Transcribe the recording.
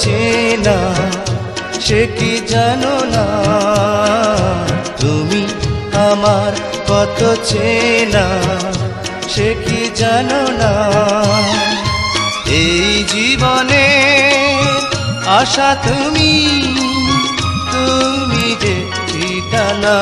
চেনা সে কি জানো না, তুমি আমার কত চেনা সে কি জানো না। এই জীবনে আশা তুমি, তুমি যে ঠিকানা।